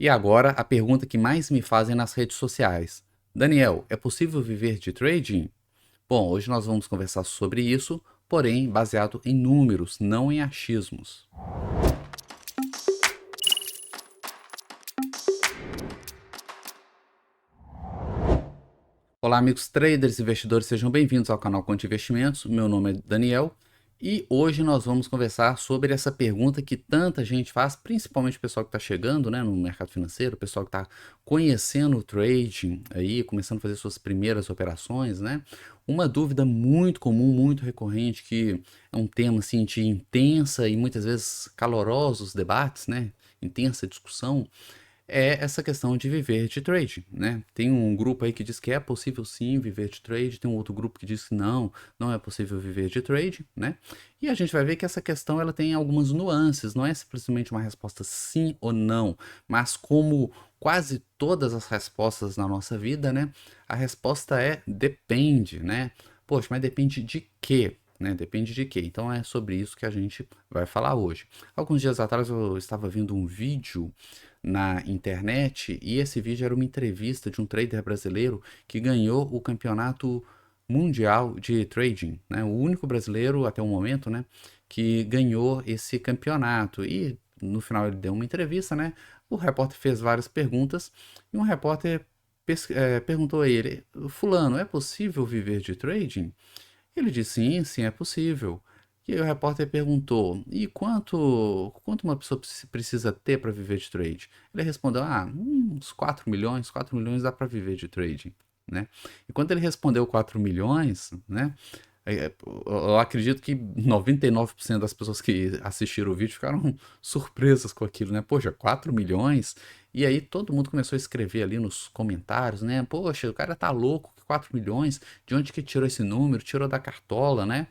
E agora, a pergunta que mais me fazem nas redes sociais. Daniel, é possível viver de trading? Bom, hoje nós vamos conversar sobre isso, porém baseado em números, não em achismos. Olá, amigos traders e investidores, sejam bem-vindos ao canal Conte Investimentos. Meu nome é Daniel e hoje nós vamos conversar sobre essa pergunta que tanta gente faz, principalmente o pessoal que está chegando, né, no mercado financeiro, o pessoal que está conhecendo o trading aí, começando a fazer suas primeiras operações, né? Uma dúvida muito comum, muito recorrente, que é um tema assim de intensa e muitas vezes calorosos debates, né? Intensa discussão é essa questão de viver de trade, né? Tem um grupo aí que diz que é possível sim viver de trade, tem um outro grupo que diz que não é possível viver de trade, né? E a gente vai ver que essa questão ela tem algumas nuances, não é simplesmente uma resposta sim ou não, mas como quase todas as respostas na nossa vida, né? A resposta é depende, né? Poxa, mas depende de quê? Né? Depende de quê? Então é sobre isso que a gente vai falar hoje. Alguns dias atrás eu estava vendo um vídeo na internet e esse vídeo era uma entrevista de um trader brasileiro que ganhou o campeonato mundial de trading, né? O único brasileiro até o momento, né, que ganhou esse campeonato. E no final ele deu uma entrevista, né? O repórter fez várias perguntas e um repórter perguntou a ele: Fulano, é possível viver de trading? Ele disse: sim, sim, é possível. E aí o repórter perguntou: e quanto uma pessoa precisa ter para viver de trade? Ele respondeu: uns 4 milhões, 4 milhões dá para viver de trading, né? E quando ele respondeu 4 milhões, né? Eu acredito que 99% das pessoas que assistiram o vídeo ficaram surpresas com aquilo, né? Poxa, 4 milhões? E aí todo mundo começou a escrever ali nos comentários, né? Poxa, o cara tá louco, 4 milhões? De onde que tirou esse número? Tirou da cartola, né?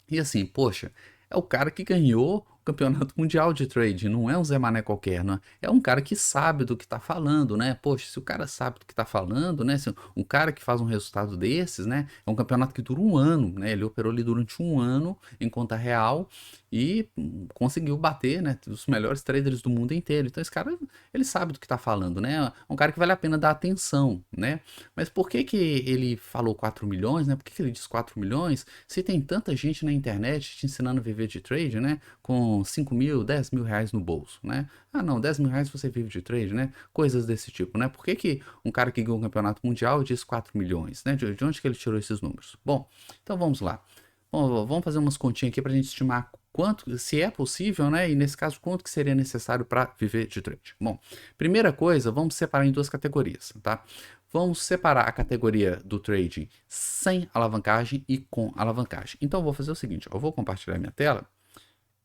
E assim, poxa, é o cara que ganhou o campeonato mundial de trade, não é um Zé Mané qualquer, não é? É um cara que sabe do que está falando, né? Poxa, se o cara sabe do que está falando, né? Se um cara que faz um resultado desses, né? É um campeonato que dura um ano, né? Ele operou ali durante um ano em conta real e conseguiu bater, né? Os melhores traders do mundo inteiro. Então esse cara, ele sabe do que está falando, né? É um cara que vale a pena dar atenção, né? Mas por que que ele falou 4 milhões, né? Por que que ele diz 4 milhões? Se tem tanta gente na internet te ensinando a viver de trade, né? Com 5 mil, 10 mil reais no bolso, né? Ah, não, 10 mil reais você vive de trade, né? Coisas desse tipo, né? Por que que um cara que ganhou um campeonato mundial diz 4 milhões, né? De onde que ele tirou esses números? Bom, então vamos lá. Bom, vamos fazer umas continhas aqui para a gente estimar quanto, se é possível, né? E nesse caso, quanto que seria necessário para viver de trade? Bom, primeira coisa, vamos separar em duas categorias, tá? Vamos separar a categoria do trading sem alavancagem e com alavancagem. Então, eu vou fazer o seguinte: eu vou compartilhar minha tela.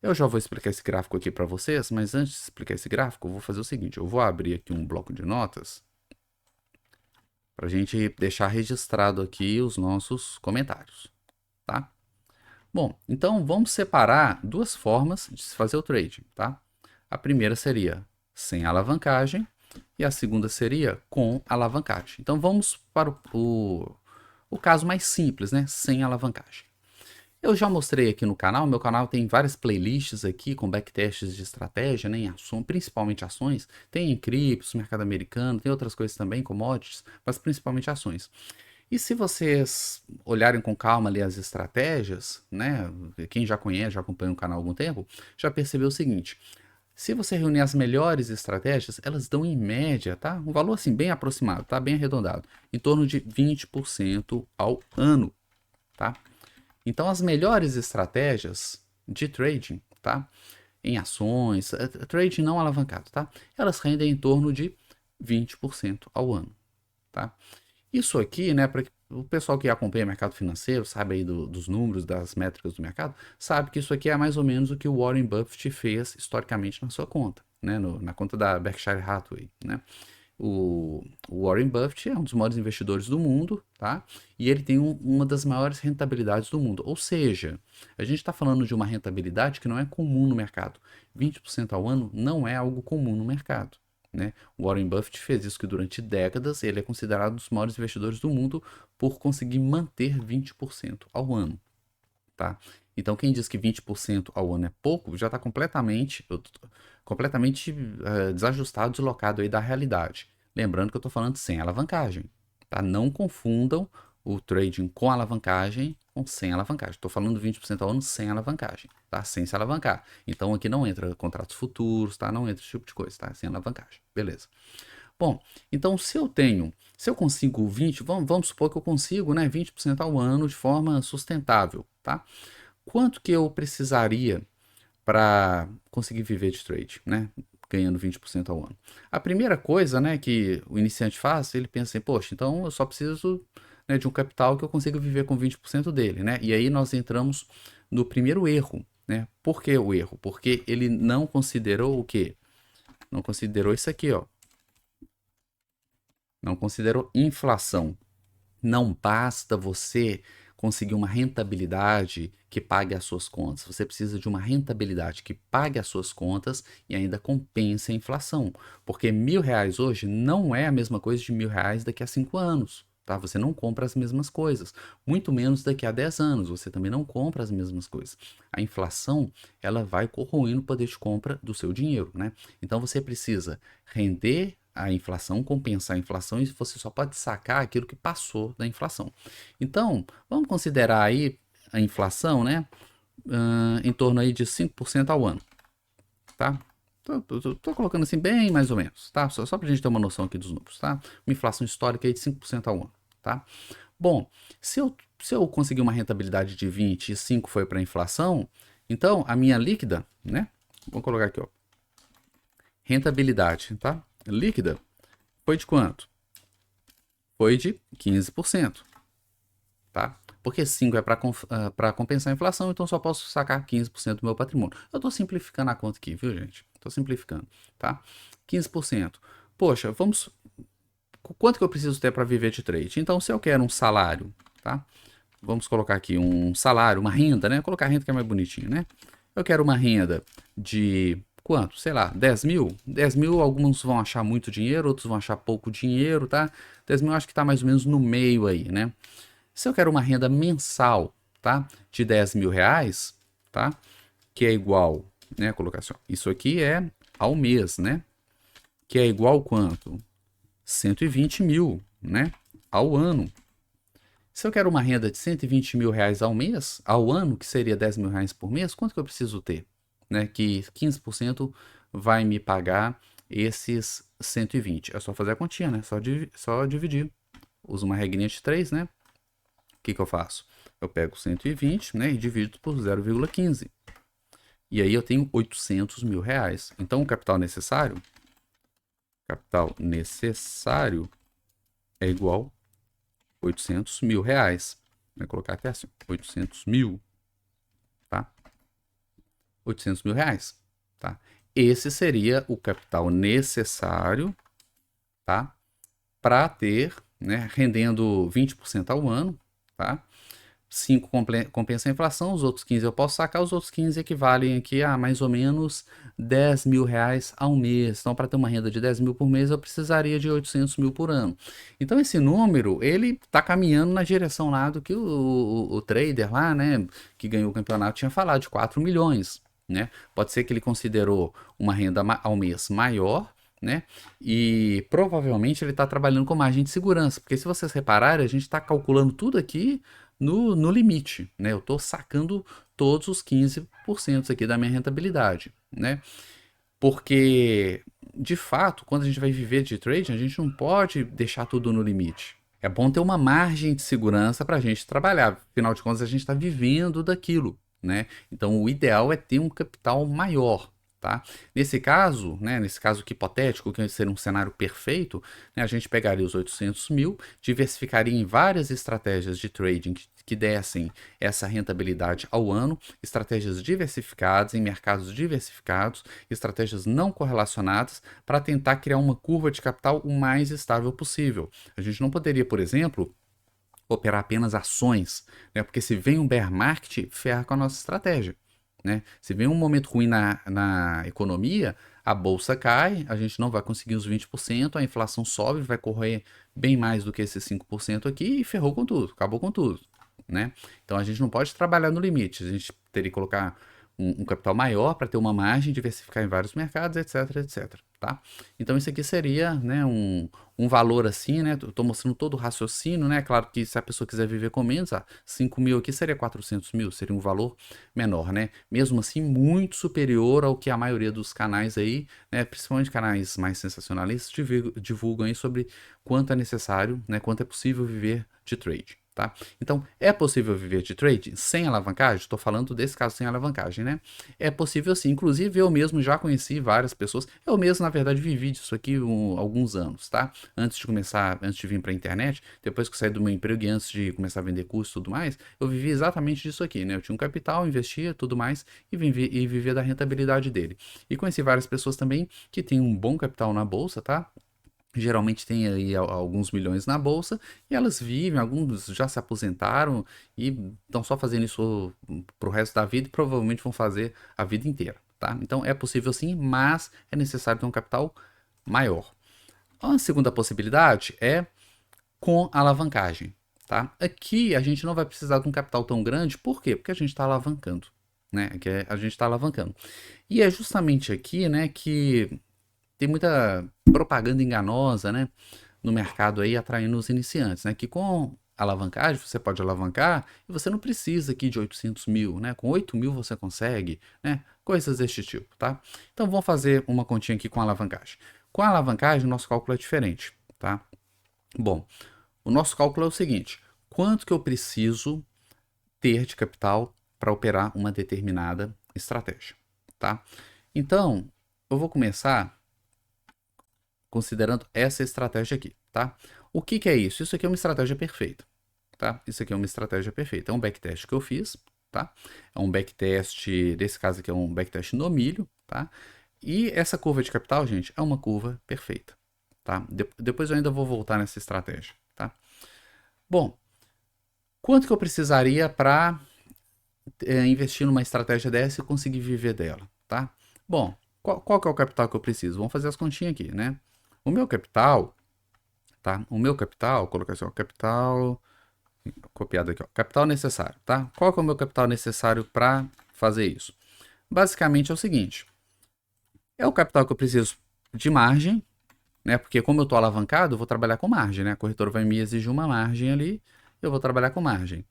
Eu já vou explicar esse gráfico aqui para vocês, mas antes de explicar esse gráfico, eu vou fazer o seguinte: eu vou abrir aqui um bloco de notas para a gente deixar registrado aqui os nossos comentários, tá? Bom, então vamos separar duas formas de se fazer o trade, tá? A primeira seria sem alavancagem e a segunda seria com alavancagem. Então vamos para o caso mais simples, né? Sem alavancagem. Eu já mostrei aqui no canal, meu canal tem várias playlists aqui com backtests de estratégia, né, em ações, principalmente ações. Tem em criptos, mercado americano, tem outras coisas também, commodities, mas principalmente ações. E se vocês olharem com calma ali as estratégias, né? Quem já conhece, já acompanha o canal há algum tempo, já percebeu o seguinte: se você reunir as melhores estratégias, elas dão em média, tá? Um valor assim bem aproximado, tá? Bem arredondado, em torno de 20% ao ano, tá? Então as melhores estratégias de trading, tá? Em ações, trading não alavancado, tá? Elas rendem em torno de 20% ao ano, tá? Isso aqui, né, para o pessoal que acompanha o mercado financeiro, sabe aí dos números, das métricas do mercado, sabe que isso aqui é mais ou menos o que o Warren Buffett fez historicamente na sua conta, né, na conta da Berkshire Hathaway, né? O Warren Buffett é um dos maiores investidores do mundo, tá? E ele tem uma das maiores rentabilidades do mundo. Ou seja, a gente está falando de uma rentabilidade que não é comum no mercado. 20% ao ano não é algo comum no mercado. Né? O Warren Buffett fez isso que durante décadas ele é considerado um dos maiores investidores do mundo por conseguir manter 20% ao ano. Tá? Então, quem diz que 20% ao ano é pouco, já está completamente completamente desajustado, deslocado aí da realidade. Lembrando que eu estou falando sem alavancagem, tá? Não confundam o trading com alavancagem com sem alavancagem. Estou falando 20% ao ano sem alavancagem, tá? Sem se alavancar. Então aqui não entra contratos futuros, tá? Não entra esse tipo de coisa, tá? Sem alavancagem. Beleza. Bom, então se eu consigo 20, vamos supor que eu consigo, né, 20% ao ano de forma sustentável, tá? Quanto que eu precisaria para conseguir viver de trade, né? Ganhando 20% ao ano. A primeira coisa, né, que o iniciante faz, ele pensa assim, poxa, então eu só preciso, né, de um capital que eu consiga viver com 20% dele, né? E aí nós entramos no primeiro erro, né? Por que o erro? Porque ele não considerou o quê? Não considerou isso aqui, ó. Não considerou inflação. Não basta você conseguir uma rentabilidade que pague as suas contas. Você precisa de uma rentabilidade que pague as suas contas e ainda compense a inflação. Porque R$ 1.000 hoje não é a mesma coisa de R$ 1.000 daqui a 5 anos. Tá? Você não compra as mesmas coisas. Muito menos daqui a 10 anos. Você também não compra as mesmas coisas. A inflação, ela vai corroendo o poder de compra do seu dinheiro, né? Então você precisa render a inflação, compensar a inflação, e você só pode sacar aquilo que passou da inflação. Então, vamos considerar aí a inflação, né? Em torno aí de 5% ao ano, tá? Tô colocando assim bem mais ou menos, tá? Só pra gente ter uma noção aqui dos números, tá? Uma inflação histórica aí de 5% ao ano, tá? Bom, se eu conseguir uma rentabilidade de 20 e 5 foi para inflação, então a minha líquida, né? Vou colocar aqui, ó. Rentabilidade, tá? Líquida foi de quanto? Foi de 15%, tá? Porque 5 é para compensar a inflação, então só posso sacar 15% do meu patrimônio. Eu estou simplificando a conta aqui, viu, gente? Estou simplificando, tá? 15%. Poxa, vamos. Quanto que eu preciso ter para viver de trade? Então, se eu quero um salário, tá? Vamos colocar aqui um salário, uma renda, né? Vou colocar a renda que é mais bonitinho, né? Eu quero uma renda de quanto? Sei lá, 10 mil? 10 mil, alguns vão achar muito dinheiro, outros vão achar pouco dinheiro, tá? 10 mil eu acho que tá mais ou menos no meio aí, né? Se eu quero uma renda mensal, tá? De R$ 10.000, tá? Que é igual, né? Colocar assim, ó, isso aqui é ao mês, né? Que é igual quanto? 120 mil, né? Ao ano. Se eu quero uma renda de R$ 120.000 ao mês, ao ano, que seria R$ 10.000 por mês, quanto que eu preciso ter? Né? Que 15% vai me pagar esses 120. É só fazer a continha, né? Só dividir. Uso uma regrinha de 3, né? O que eu faço? Eu pego 120, né, e divido por 0,15. E aí eu tenho R$ 800.000. Então o capital necessário é igual a R$ 800.000. Vou colocar até assim, 800 mil, tá? R$ 800.000, tá? Esse seria o capital necessário, tá? Para ter, né, rendendo 20% ao ano, tá? 5 compensa a inflação, os outros 15 eu posso sacar, os outros 15 equivalem aqui a mais ou menos R$ 10.000 ao mês. Então, para ter uma renda de 10 mil por mês, eu precisaria de 800 mil por ano. Então, esse número, ele está caminhando na direção lá do que o trader lá, né, que ganhou o campeonato, tinha falado, de 4 milhões. Né? Pode ser que ele considerou uma renda ao mês maior, né? E provavelmente ele está trabalhando com margem de segurança, porque se vocês repararem, a gente está calculando tudo aqui no limite, né? Eu estou sacando todos os 15% aqui da minha rentabilidade, né? Porque, de fato, quando a gente vai viver de trading, a gente não pode deixar tudo no limite. É bom ter uma margem de segurança para a gente trabalhar. Afinal de contas, a gente está vivendo daquilo, né? Então, o ideal é ter um capital maior, tá? Nesse caso, né, nesse caso aqui hipotético, que seria um cenário perfeito, né, a gente pegaria os 800 mil, diversificaria em várias estratégias de trading que dessem essa rentabilidade ao ano, estratégias diversificadas, em mercados diversificados, estratégias não correlacionadas, para tentar criar uma curva de capital o mais estável possível. A gente não poderia, por exemplo, operar apenas ações, né? Porque se vem um bear market, ferra com a nossa estratégia. Né? Se vem um momento ruim na economia, a bolsa cai, a gente não vai conseguir os 20%, a inflação sobe, vai correr bem mais do que esses 5% aqui e ferrou com tudo, acabou com tudo. Né? Então a gente não pode trabalhar no limite, a gente teria que colocar um capital maior para ter uma margem, diversificar em vários mercados, etc, etc, tá? Então isso aqui seria, né, um valor assim, né? Estou mostrando todo o raciocínio, né? Claro que se a pessoa quiser viver com menos, 5 mil aqui seria 400 mil, seria um valor menor, né? Mesmo assim, muito superior ao que a maioria dos canais aí, né, principalmente canais mais sensacionalistas, divulgam aí sobre quanto é necessário, né, quanto é possível viver de trade. Tá? Então, é possível viver de trade sem alavancagem? Estou falando desse caso sem alavancagem, né? É possível sim. Inclusive, eu mesmo já conheci várias pessoas. Eu mesmo, na verdade, vivi disso aqui alguns anos, tá? Antes de vir para a internet, depois que eu saí do meu emprego e antes de começar a vender curso e tudo mais, eu vivi exatamente disso aqui, né? Eu tinha um capital, investia tudo mais e vivia da rentabilidade dele. E conheci várias pessoas também que têm um bom capital na bolsa, tá? Geralmente tem aí alguns milhões na bolsa e elas vivem, alguns já se aposentaram e estão só fazendo isso pro resto da vida e provavelmente vão fazer a vida inteira, tá? Então é possível sim, mas é necessário ter um capital maior. A segunda possibilidade é com alavancagem, tá? Aqui a gente não vai precisar de um capital tão grande, por quê? Porque a gente está alavancando, né? A gente está alavancando. E é justamente aqui, né, que tem muita propaganda enganosa, né, no mercado aí atraindo os iniciantes, né, que com alavancagem você pode alavancar e você não precisa aqui de 800 mil, né, com 8 mil você consegue, né, coisas deste tipo, tá? Então vamos fazer uma continha aqui com alavancagem. Com a alavancagem o nosso cálculo é diferente, tá? Bom, o nosso cálculo é o seguinte, quanto que eu preciso ter de capital para operar uma determinada estratégia, tá? Então, eu vou começar considerando essa estratégia aqui, tá? O que que é isso? Isso aqui é uma estratégia perfeita, tá? Isso aqui é uma estratégia perfeita. É um backtest que eu fiz, tá? É um backtest, nesse caso aqui é um backtest no milho, tá? E essa curva de capital, gente, é uma curva perfeita, tá? Depois eu ainda vou voltar nessa estratégia, tá? Bom, quanto que eu precisaria para investir numa estratégia dessa e conseguir viver dela, tá? Bom, qual que é o capital que eu preciso? Vamos fazer as continhas aqui, né? O meu capital, tá? O meu capital, colocar assim, ó, capital, copiado aqui, ó, capital necessário, tá? Qual que é o meu capital necessário para fazer isso? Basicamente é o seguinte, é o capital que eu preciso de margem, né? Porque como eu estou alavancado, eu vou trabalhar com margem, né? A corretora vai me exigir uma margem ali, eu vou trabalhar com margem.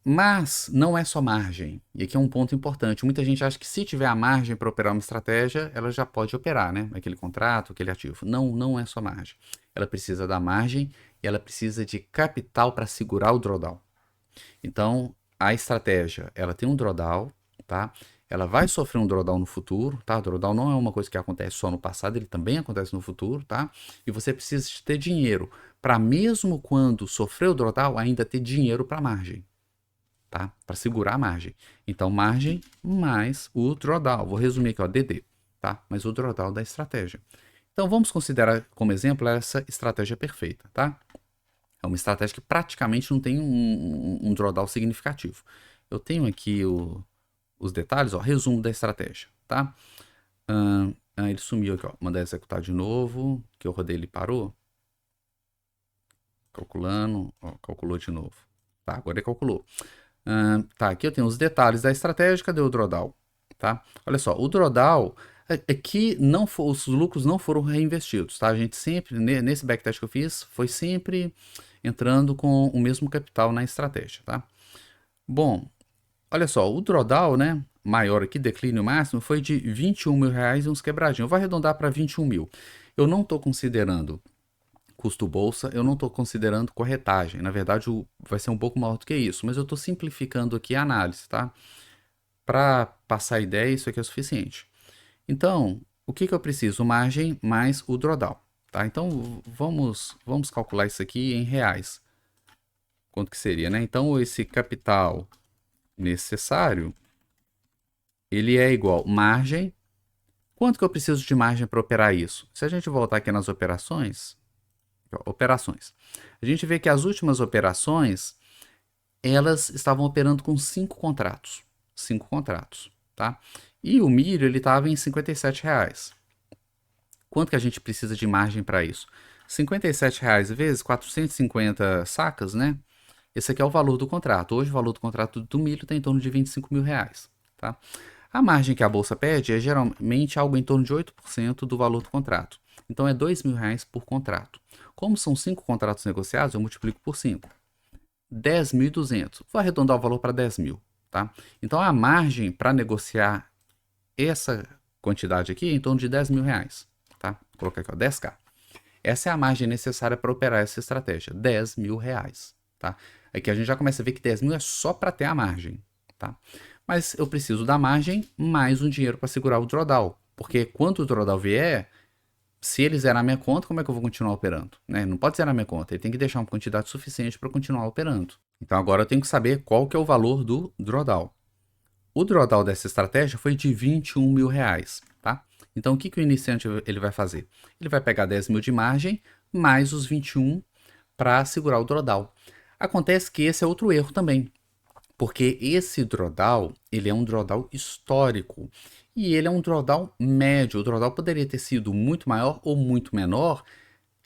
Mas não é só margem. E aqui é um ponto importante. Muita gente acha que se tiver a margem para operar uma estratégia, ela já pode operar, né? Aquele contrato, aquele ativo. Não, não é só margem. Ela precisa da margem e ela precisa de capital para segurar o drawdown. Então, a estratégia, ela tem um drawdown, tá? Ela vai sofrer um drawdown no futuro, tá? O drawdown não é uma coisa que acontece só no passado, ele também acontece no futuro, tá? E você precisa de ter dinheiro para mesmo quando sofrer o drawdown, ainda ter dinheiro para margem, tá? Para segurar a margem. Então, margem mais o drawdown. Vou resumir aqui, ó, DD, tá? Mas o drawdown da estratégia. Então, vamos considerar como exemplo essa estratégia perfeita, tá? É uma estratégia que praticamente não tem um drawdown significativo. Eu tenho aqui os detalhes, ó, resumo da estratégia, tá? Ele sumiu aqui, ó. Mandar executar de novo, que eu rodei, ele parou. Calculando, ó, calculou de novo. Tá, agora ele calculou. Tá, aqui eu tenho os detalhes da estratégia, cadê o drawdown? Tá? Olha só, o drawdown aqui não os lucros não foram reinvestidos, tá? A gente sempre, nesse backtest que eu fiz, foi sempre entrando com o mesmo capital na estratégia, tá? Bom, olha só, o drawdown, né, maior aqui, declínio máximo, foi de R$ 21.000 e uns quebradinhos. Eu vou arredondar para 21 mil. Eu não estou considerando custo bolsa, eu não estou considerando corretagem. Na verdade, vai ser um pouco maior do que isso, mas eu estou simplificando aqui a análise, tá? Para passar a ideia, isso aqui é o suficiente. Então, o que que eu preciso? Margem mais o drawdown, tá? Então, vamos calcular isso aqui em reais. Quanto que seria, né? Então, esse capital necessário, ele é igual margem. Quanto que eu preciso de margem para operar isso? Se a gente voltar aqui nas operações, a gente vê que as últimas operações, elas estavam operando com 5 contratos. 5 contratos, tá? E o milho, ele estava em R$ 57. Quanto que a gente precisa de margem para isso? R$ 57 vezes 450 sacas, né? Esse aqui é o valor do contrato. Hoje o valor do contrato do milho está em torno de R$ 25.000, tá? A margem que a bolsa pede é geralmente algo em torno de 8% do valor do contrato. Então é R$ 2.000 por contrato. Como são 5 contratos negociados, eu multiplico por 5. 10.200. Vou arredondar o valor para 10 mil, tá? Então a margem para negociar essa quantidade aqui é em torno de R$ 10.000, tá? Vou colocar aqui, ó, 10k. Essa é a margem necessária para operar essa estratégia, R$ 10.000, tá? Aqui a gente já começa a ver que 10 mil é só para ter a margem, tá? Mas eu preciso da margem mais um dinheiro para segurar o drawdown, porque quando o drawdown vier, se ele zerar a minha conta, como é que eu vou continuar operando? Né? Não pode zerar a minha conta, ele tem que deixar uma quantidade suficiente para continuar operando. Então agora eu tenho que saber qual que é o valor do drawdown. O drawdown dessa estratégia foi de R$ 21.000, tá? Então o que, que o iniciante ele vai fazer? Ele vai pegar 10 mil de margem mais os 21 para segurar o drawdown. Acontece que esse é outro erro também, porque esse drawdown, ele é um drawdown histórico e ele é um drawdown médio. O drawdown poderia ter sido muito maior ou muito menor,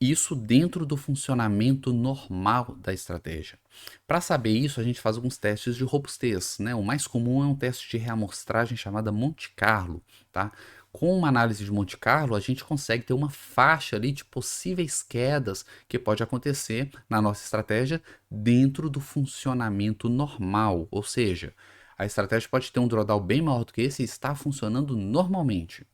isso dentro do funcionamento normal da estratégia. Para saber isso, a gente faz alguns testes de robustez, né? O mais comum é um teste de reamostragem chamada Monte Carlo, tá? Com uma análise de Monte Carlo, a gente consegue ter uma faixa ali de possíveis quedas que pode acontecer na nossa estratégia dentro do funcionamento normal, ou seja, a estratégia pode ter um drawdown bem maior do que esse e está funcionando normalmente.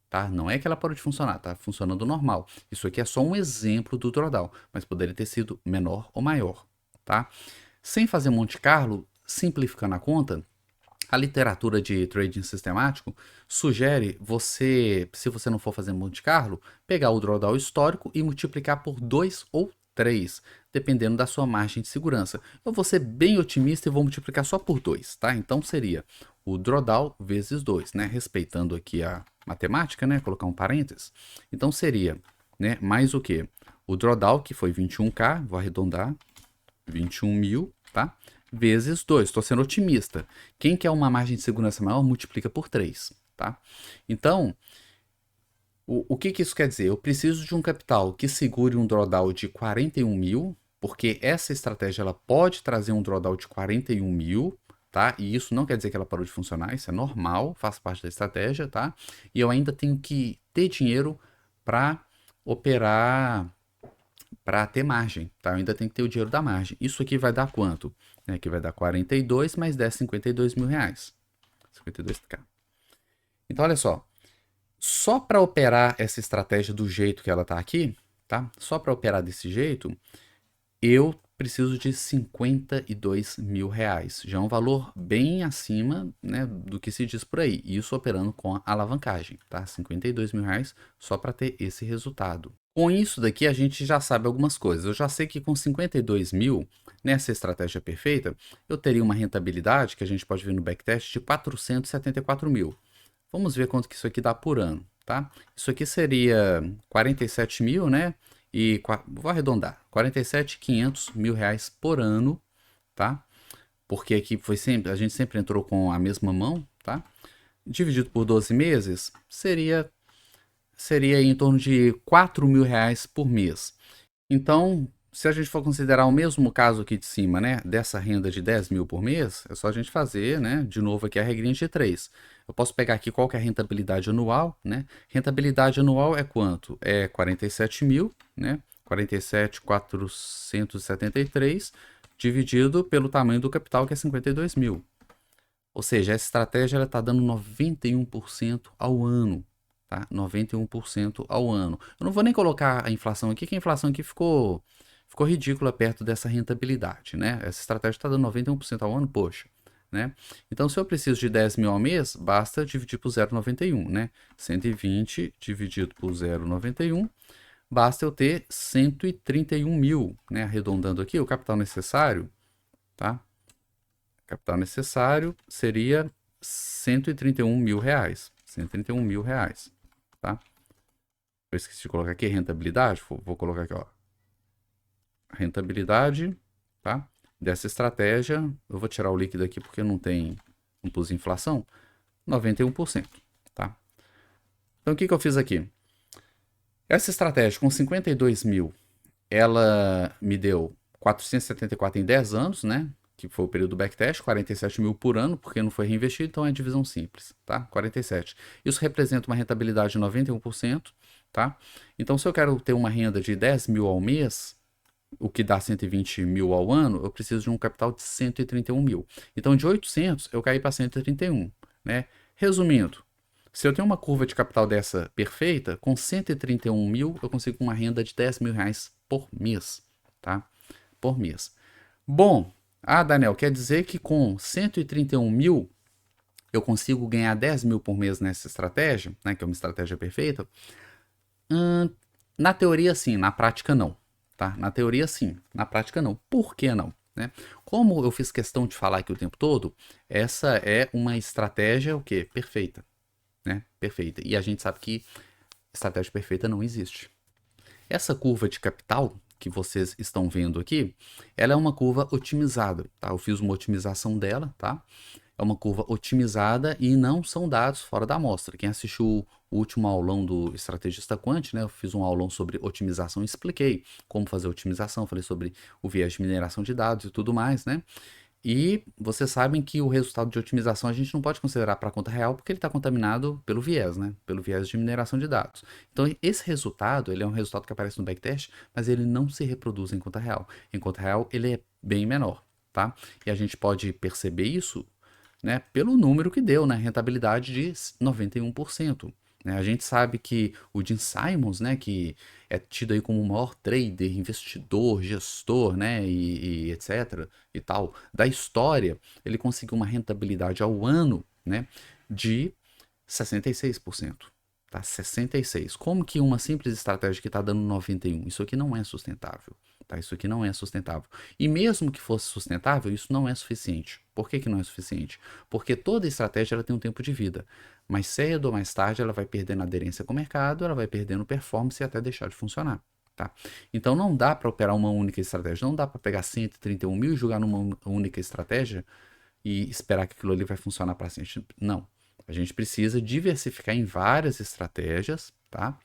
Tá? Não é que ela parou de funcionar, tá funcionando normal. Isso aqui é só um exemplo do drawdown, mas poderia ter sido menor ou maior, tá? Sem fazer Monte Carlo, simplificando a conta, a literatura de trading sistemático sugere você, se você não for fazer Monte Carlo, pegar o drawdown histórico e multiplicar por 2 ou 3, dependendo da sua margem de segurança. Eu vou ser bem otimista e vou multiplicar só por 2, tá? Então seria o drawdown vezes 2, né? Respeitando aqui a matemática, né? Colocar um parênteses. Então seria, né? Mais o quê? O drawdown, que foi 21k, vou arredondar, 21 mil, tá? Vezes 2, estou sendo otimista. Quem quer uma margem de segurança maior, multiplica por 3, tá? Então, o que, que isso quer dizer? Eu preciso de um capital que segure um drawdown de 41 mil, porque essa estratégia ela pode trazer um drawdown de 41 mil, tá? E isso não quer dizer que ela parou de funcionar, isso é normal, faz parte da estratégia, tá? E eu ainda tenho que ter dinheiro para operar, para ter margem, tá? Eu ainda tenho que ter o dinheiro da margem. Isso aqui vai dar quanto? Aqui vai dar 42 mais 10, R$ 52.000. 52k. Então, olha só para operar essa estratégia do jeito que ela está aqui, tá? Só para operar desse jeito, eu preciso de R$ 52.000. Já é um valor bem acima, né, do que se diz por aí. Isso operando com a alavancagem, tá? R$ 52.000 só para ter esse resultado. Com isso daqui, a gente já sabe algumas coisas. Eu já sei que com 52 mil, nessa estratégia perfeita, eu teria uma rentabilidade, que a gente pode ver no backtest, de 474 mil. Vamos ver quanto que isso aqui dá por ano, tá? Isso aqui seria 47 mil, né? E vou arredondar, 47.500 mil reais por ano, tá? Porque aqui foi sempre, a gente sempre entrou com a mesma mão, tá? Dividido por 12 meses, seria em torno de 4 mil reais por mês. Então, se a gente for considerar o mesmo caso aqui de cima, né, dessa renda de 10 mil por mês, é só a gente fazer, né, de novo aqui a regrinha de 3. Eu posso pegar aqui qual que é a rentabilidade anual, né? Rentabilidade anual é quanto? É 47 mil, né? 47.473 dividido pelo tamanho do capital, que é 52 mil. Ou seja, essa estratégia está dando 91% ao ano. Tá? 91% ao ano. Eu não vou nem colocar a inflação aqui, que a inflação aqui ficou ridícula perto dessa rentabilidade, né? Essa estratégia está dando 91% ao ano, poxa, né? Então, se eu preciso de 10 mil ao mês, basta dividir por 0,91, né? 120 dividido por 0,91, basta eu ter 131 mil, né? Arredondando aqui, o capital necessário, tá? Capital necessário seria 131 mil reais. 131 mil reais, tá? Eu esqueci de colocar aqui rentabilidade, vou colocar aqui, ó. Rentabilidade, tá? Dessa estratégia, eu vou tirar o líquido aqui porque não pus inflação, 91%, tá? Então, o que eu fiz aqui? Essa estratégia com 52 mil, ela me deu 474 em 10 anos, né? que foi o período do backtest, 47 mil por ano, porque não foi reinvestido, então é divisão simples, tá? 47. Isso representa uma rentabilidade de 91%, tá? Então, se eu quero ter uma renda de 10 mil ao mês, o que dá 120 mil ao ano, eu preciso de um capital de 131 mil. Então, de 800, eu caí para 131, né? Resumindo, se eu tenho uma curva de capital dessa perfeita, com 131 mil, eu consigo uma renda de 10 mil reais por mês, tá? Por mês. Bom, Daniel, quer dizer que com 131 mil eu consigo ganhar 10 mil por mês nessa estratégia, né, que é uma estratégia perfeita? Na teoria sim, na prática não, tá? Na teoria sim, na prática não. Por que não? Né? Como eu fiz questão de falar aqui o tempo todo, essa é uma estratégia o quê? Perfeita, né? Perfeita. E a gente sabe que estratégia perfeita não existe. Essa curva de capital que vocês estão vendo aqui, ela é uma curva otimizada, tá? Eu fiz uma otimização dela, tá? É uma curva otimizada e não são dados fora da amostra. Quem assistiu o último aulão do Estrategista Quant, né? Eu fiz um aulão sobre otimização e expliquei como fazer otimização, falei sobre o viés de mineração de dados e tudo mais, né? E vocês sabem que o resultado de otimização a gente não pode considerar para a conta real porque ele está contaminado pelo viés, né? Pelo viés de mineração de dados. Então, esse resultado, ele é um resultado que aparece no backtest, mas ele não se reproduz em conta real. Em conta real, ele é bem menor, tá? E a gente pode perceber isso, né, pelo número que deu, né? Rentabilidade de 91%. Né? A gente sabe que o Jim Simons, né, que é tido aí como o maior trader, investidor, gestor, né, e etc. e tal, da história, ele conseguiu uma rentabilidade ao ano, né, de 66%. Tá? 66%. Como que uma simples estratégia que está dando 91%? Isso aqui não é sustentável. Tá? Isso aqui não é sustentável. E mesmo que fosse sustentável, isso não é suficiente. Por que, que não é suficiente? Porque toda estratégia ela tem um tempo de vida. Mais cedo ou mais tarde ela vai perdendo aderência com o mercado, ela vai perdendo performance e até deixar de funcionar. Tá? Então não dá para operar uma única estratégia, não dá para pegar 131 mil e jogar numa única estratégia e esperar que aquilo ali vai funcionar para sempre. Não. A gente precisa diversificar em várias estratégias, tá?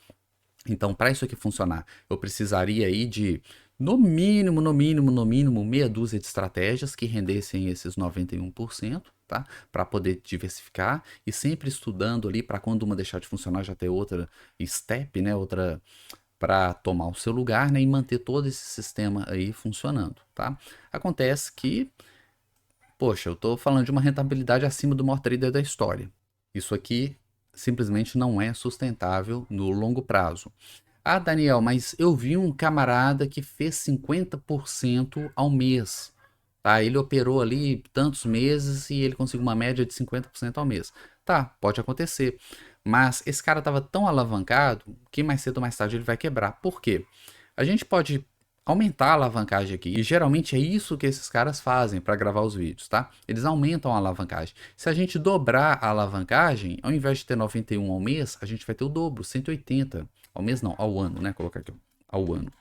Então, para isso aqui funcionar, eu precisaria aí de, no mínimo, meia dúzia de estratégias que rendessem esses 91%, tá? Para poder diversificar e sempre estudando ali para quando uma deixar de funcionar já ter outra step, né? Outra para tomar o seu lugar, né? E manter todo esse sistema aí funcionando, tá? Acontece que, poxa, eu estou falando de uma rentabilidade acima do maior trader da história. Isso aqui simplesmente não é sustentável no longo prazo. Daniel, mas eu vi um camarada que fez 50% ao mês. Tá? Ele operou ali tantos meses e ele conseguiu uma média de 50% ao mês. Tá, pode acontecer. Mas esse cara estava tão alavancado que mais cedo ou mais tarde ele vai quebrar. Por quê? A gente pode aumentar a alavancagem aqui. E geralmente é isso que esses caras fazem para gravar os vídeos, tá? Eles aumentam a alavancagem. Se a gente dobrar a alavancagem, ao invés de ter 91 ao mês, a gente vai ter o dobro, 180. Ao mês não, ao ano, né? Colocar aqui, ao ano.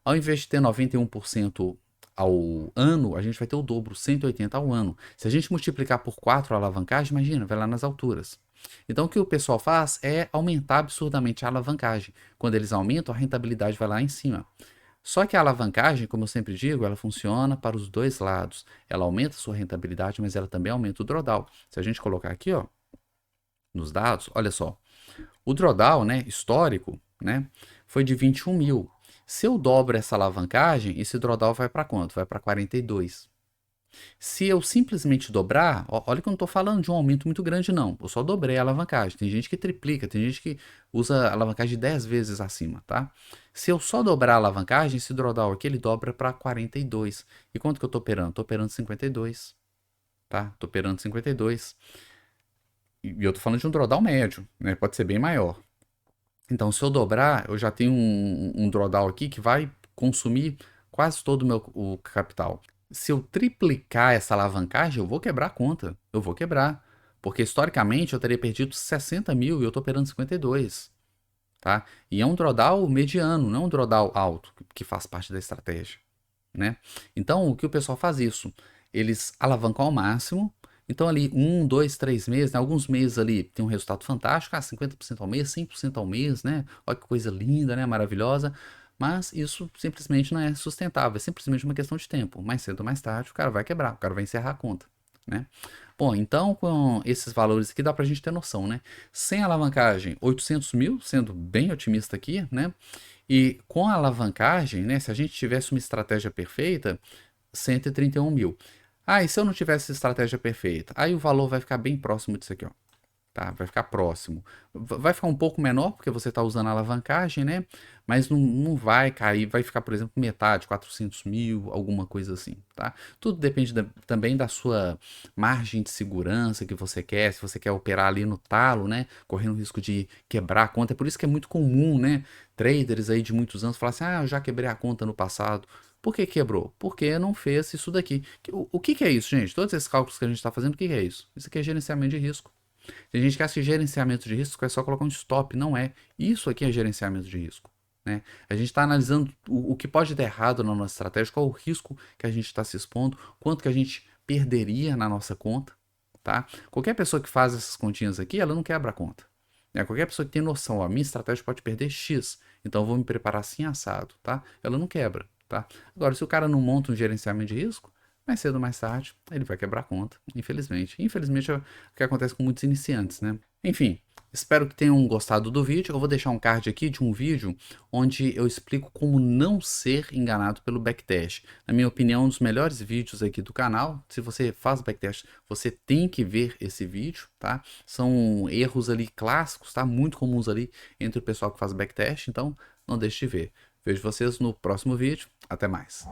Ao invés de ter 91% ao ano, a gente vai ter o dobro, 180 ao ano. Se a gente multiplicar por 4 a alavancagem, imagina, vai lá nas alturas. Então o que o pessoal faz é aumentar absurdamente a alavancagem. Quando eles aumentam, a rentabilidade vai lá em cima. Só que a alavancagem, como eu sempre digo, ela funciona para os dois lados. Ela aumenta a sua rentabilidade, mas ela também aumenta o drawdown. Se a gente colocar aqui, ó, nos dados, olha só. O drawdown, né, histórico, né, foi de 21 mil. Se eu dobro essa alavancagem, esse drawdown vai para quanto? Vai para 42. Se eu simplesmente dobrar, olha que eu não estou falando de um aumento muito grande, não. Eu só dobrei a alavancagem. Tem gente que triplica, tem gente que usa a alavancagem 10 vezes acima, tá? Se eu só dobrar a alavancagem, esse drawdown aqui, ele dobra para 42. E quanto que eu estou operando? Estou operando 52, tá? Estou operando 52. E eu estou falando de um drawdown médio, né? Pode ser bem maior. Então, se eu dobrar, eu já tenho um drawdown aqui que vai consumir quase todo o capital. Se eu triplicar essa alavancagem, eu vou quebrar a conta. Eu vou quebrar. Porque, historicamente, eu teria perdido 60 mil e eu estou operando 52. Tá? E é um drawdown mediano, não é um drawdown alto, que faz parte da estratégia. Né? Então, o que o pessoal faz isso? Eles alavancam ao máximo. Então, ali, 1, 2, 3 meses, né? Alguns meses ali tem um resultado fantástico, 50% ao mês, 100% ao mês, né? Olha que coisa linda, né? Maravilhosa. Mas isso simplesmente não é sustentável, é simplesmente uma questão de tempo. Mais cedo ou mais tarde, o cara vai quebrar, o cara vai encerrar a conta, né? Bom, então com esses valores aqui dá pra gente ter noção, né? Sem alavancagem, 800 mil, sendo bem otimista aqui, né? E com a alavancagem, né? Se a gente tivesse uma estratégia perfeita, 131 mil. Ah, e se eu não tivesse estratégia perfeita? Aí o valor vai ficar bem próximo disso aqui, ó. Tá? Vai ficar próximo. Vai ficar um pouco menor, porque você está usando a alavancagem, né? Mas não vai cair, vai ficar, por exemplo, metade, 400 mil, alguma coisa assim, tá? Tudo depende também da sua margem de segurança que você quer, se você quer operar ali no talo, né? Correndo o risco de quebrar a conta. É por isso que é muito comum, né? Traders aí de muitos anos falar assim, ah, eu já quebrei a conta no passado. Por que quebrou? Porque não fez isso daqui. O que que é isso, gente? Todos esses cálculos que a gente está fazendo, o que que é isso? Isso aqui é gerenciamento de risco. Tem gente que acha que gerenciamento de risco é só colocar um stop. Não é. Isso aqui é gerenciamento de risco, né? A gente está analisando o que pode dar errado na nossa estratégia, qual o risco que a gente está se expondo, quanto que a gente perderia na nossa conta, tá? Qualquer pessoa que faz essas continhas aqui, ela não quebra a conta, né? Qualquer pessoa que tem noção, ó, a minha estratégia pode perder X, então eu vou me preparar assim assado, tá? Ela não quebra, tá? Agora, se o cara não monta um gerenciamento de risco, mais cedo ou mais tarde, ele vai quebrar a conta, infelizmente. Infelizmente é o que acontece com muitos iniciantes, né? Enfim, espero que tenham gostado do vídeo. Eu vou deixar um card aqui de um vídeo onde eu explico como não ser enganado pelo backtest. Na minha opinião, um dos melhores vídeos aqui do canal. Se você faz backtest, você tem que ver esse vídeo, tá? São erros ali clássicos, tá? Muito comuns ali entre o pessoal que faz backtest, então não deixe de ver. Vejo vocês no próximo vídeo. Até mais.